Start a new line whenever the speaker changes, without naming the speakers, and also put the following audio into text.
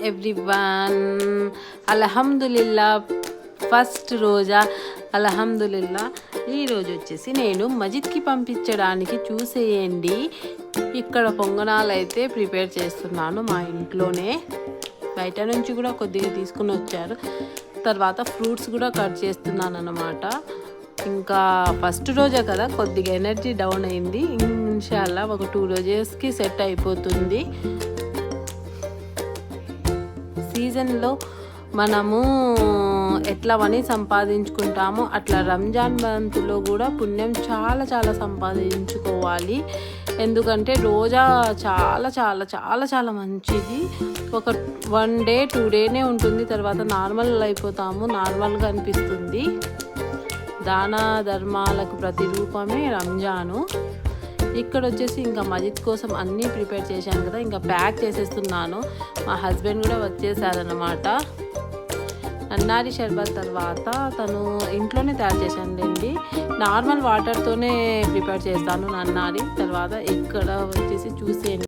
Everyone. అల్హమ్దులిల్లా first రోజా. అల్హమ్దులిల్లా. ఈరోజు వచ్చేసి నేను మజిద్కి పంపించడానికి చూసేయండి. ఇక్కడ పొంగనాలు అయితే ప్రిపేర్ చేస్తున్నాను మా ఇంట్లోనే. బయట నుంచి కూడా కొద్దిగా తీసుకుని వచ్చారు. తర్వాత ఫ్రూట్స్ కూడా కట్ చేస్తున్నాను అన్నమాట. ఇంకా ఫస్ట్ రోజే కదా కొద్దిగా ఎనర్జీ డౌన్ అయింది. ఇన్షాల్లా ఒక 2 రోజెస్కి సెట్ అయిపోతుంది. సీజన్లో మనము ఎట్లా మనీ సంపాదించుకుంటామో అట్లా రంజాన్ మంత్లో కూడా పుణ్యం చాలా చాలా సంపాదించుకోవాలి. ఎందుకంటే రోజా చాలా చాలా చాలా చాలా మంచిది. ఒక 1 డే 2 డేనే ఉంటుంది, తర్వాత నార్మల్ అయిపోతాము, నార్మల్గా అనిపిస్తుంది. దాన ధర్మాలకు ప్రతిరూపమే రంజాను. ఇక్కడ వచ్చేసి ఇంకా మజిద్ కోసం అన్నీ ప్రిపేర్ చేశాను కదా, ఇంకా ప్యాక్ చేసేస్తున్నాను. మా హస్బెండ్ కూడా వచ్చేసారనమాట. నన్నారి షర్బత్ తర్వాత తను ఇంట్లోనే తయారు చేశానులేండి. నార్మల్ వాటర్తోనే ప్రిపేర్ చేస్తాను నన్నారి. తర్వాత ఇక్కడ వచ్చేసి చూసేయండి.